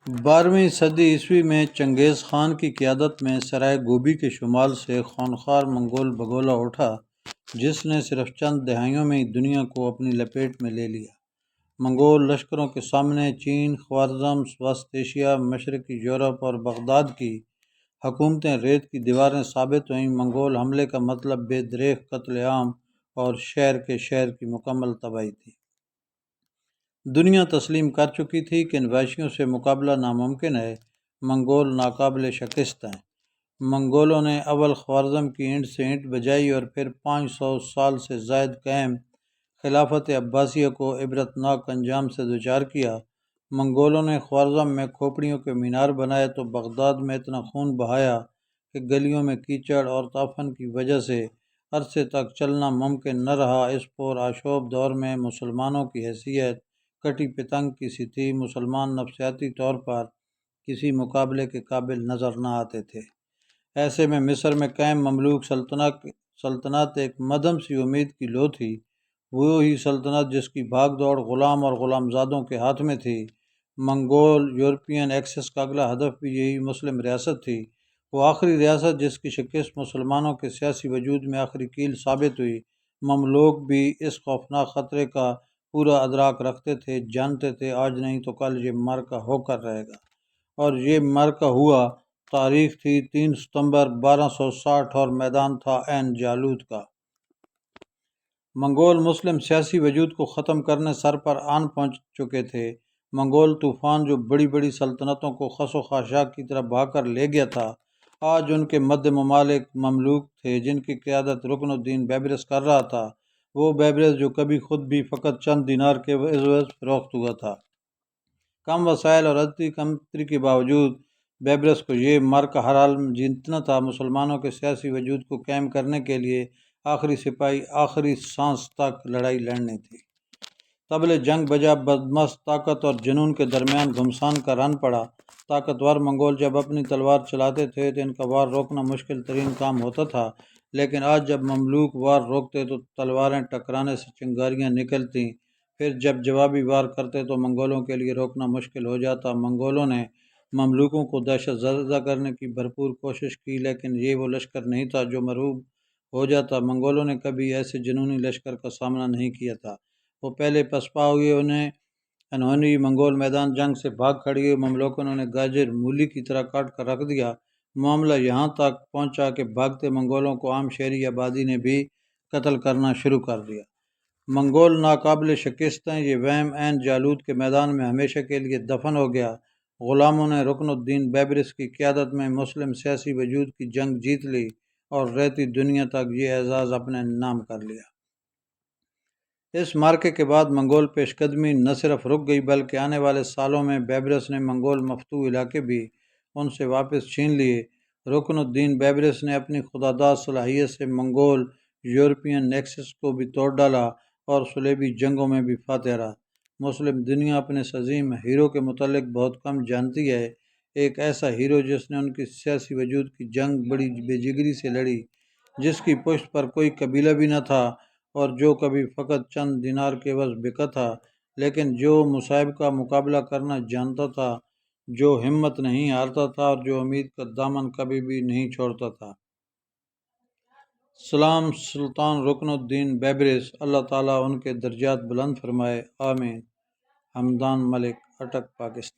12ویں صدی عیسوی میں چنگیز خان کی قیادت میں سرائے گوبی کے شمال سے خونخوار منگول بگولا اٹھا جس نے صرف چند دہائیوں میں ہی دنیا کو اپنی لپیٹ میں لے لیا۔ منگول لشکروں کے سامنے چین، خوارزم، وسط ایشیا، مشرقی یورپ اور بغداد کی حکومتیں ریت کی دیواریں ثابت ہوئیں۔ منگول حملے کا مطلب بے دریغ قتل عام اور شہر کے شہر کی مکمل تباہی تھی۔ دنیا تسلیم کر چکی تھی کہ ان وحشیوں سے مقابلہ ناممکن ہے۔ منگول ناقابل شکست ہیں۔ منگولوں نے اول خوارزم کی اینٹ سے اینٹ بجائی اور پھر 500 سال سے زائد قائم خلافت عباسیہ کو عبرتناک انجام سے دوچار کیا۔ منگولوں نے خوارزم میں کھوپڑیوں کے مینار بنائے تو بغداد میں اتنا خون بہایا کہ گلیوں میں کیچڑ اور تعفن کی وجہ سے عرصے تک چلنا ممکن نہ رہا۔ اس پر آشوب دور میں مسلمانوں کی حیثیت کٹی پتنگ کی سی تھی۔ مسلمان نفسیاتی طور پر کسی مقابلے کے قابل نظر نہ آتے تھے۔ ایسے میں مصر میں قائم مملوک سلطنت ایک مدھم سی امید کی لو تھی، وہی سلطنت جس کی بھاگ دوڑ غلام اور غلام زادوں کے ہاتھ میں تھی۔ منگول یورپین ایکسس کا اگلا ہدف بھی یہی مسلم ریاست تھی، وہ آخری ریاست جس کی شکست مسلمانوں کے سیاسی وجود میں آخری کیل ثابت ہوئی۔ مملوک بھی اس خوفناک خطرے کا پورا ادراک رکھتے تھے، جانتے تھے آج نہیں تو کل یہ معرکہ ہو کر رہے گا، اور یہ معرکہ ہوا۔ تاریخ تھی 3 ستمبر 1260 اور میدان تھا عین جالوت کا۔ منگول مسلم سیاسی وجود کو ختم کرنے سر پر آن پہنچ چکے تھے۔ منگول طوفان جو بڑی بڑی سلطنتوں کو خس و خاشاک کی طرح بہا کر لے گیا تھا، آج ان کے مد ممالک مملوک تھے جن کی قیادت رکن الدین بیبرس کر رہا تھا، وہ بیبرس جو کبھی خود بھی فقط چند دینار کے عوض فروخت ہوا تھا۔ کم وسائل اور عددی کمتری کے باوجود بیبرس کو یہ معرکہ ہر حال میں جیتنا تھا۔ مسلمانوں کے سیاسی وجود کو قائم کرنے کے لیے آخری سپاہی آخری سانس تک لڑائی لڑنی تھی۔ طبل جنگ بجا، بدمست طاقت اور جنون کے درمیان گھمسان کا رن پڑا۔ طاقتور منگول جب اپنی تلوار چلاتے تھے تو ان کا وار روکنا مشکل ترین کام ہوتا تھا، لیکن آج جب مملوک وار روکتے تو تلواریں ٹکرانے سے چنگاریاں نکلتیں، پھر جب جوابی وار کرتے تو منگولوں کے لیے روکنا مشکل ہو جاتا۔ منگولوں نے مملوکوں کو دہشت زدہ کرنے کی بھرپور کوشش کی، لیکن یہ وہ لشکر نہیں تھا جو مرعوب ہو جاتا۔ منگولوں نے کبھی ایسے جنونی لشکر کا سامنا نہیں کیا تھا۔ وہ پہلے پسپا ہوئے، انہوں نے منگول میدان جنگ سے بھاگ کھڑے ہوئے۔ مملوکوں نے گاجر مولی کی طرح کاٹ کر رکھ دیا۔ معاملہ یہاں تک پہنچا کہ بھاگتے منگولوں کو عام شہری آبادی نے بھی قتل کرنا شروع کر دیا۔ منگول ناقابل شکست ہیں، یہ وہم عین جالوت کے میدان میں ہمیشہ کے لیے دفن ہو گیا۔ غلاموں نے رکن الدین بیبرس کی قیادت میں مسلم سیاسی وجود کی جنگ جیت لی اور رہتی دنیا تک یہ اعزاز اپنے نام کر لیا۔ اس معرکے کے بعد منگول پیش قدمی نہ صرف رک گئی بلکہ آنے والے سالوں میں بیبرس نے منگول مفتوح علاقے بھی ان سے واپس چھین لیے۔ رکن الدین بیبرس نے اپنی خداداد صلاحیت سے منگول یورپین نیکسس کو بھی توڑ ڈالا اور صلیبی جنگوں میں بھی فاتح رہا۔ مسلم دنیا اپنے اس عظیم ہیرو کے متعلق بہت کم جانتی ہے، ایک ایسا ہیرو جس نے ان کی سیاسی وجود کی جنگ بڑی بے جگری سے لڑی، جس کی پشت پر کوئی قبیلہ بھی نہ تھا اور جو کبھی فقط چند دینار کے عوض بکا تھا، لیکن جو مصائب کا مقابلہ کرنا جانتا تھا، جو ہمت نہیں ہارتا تھا اور جو امید کا دامن کبھی بھی نہیں چھوڑتا تھا۔ سلام سلطان رکن الدین بیبرس، اللہ تعالیٰ ان کے درجات بلند فرمائے، آمین۔ حمدان ملک، اٹک، پاکستان۔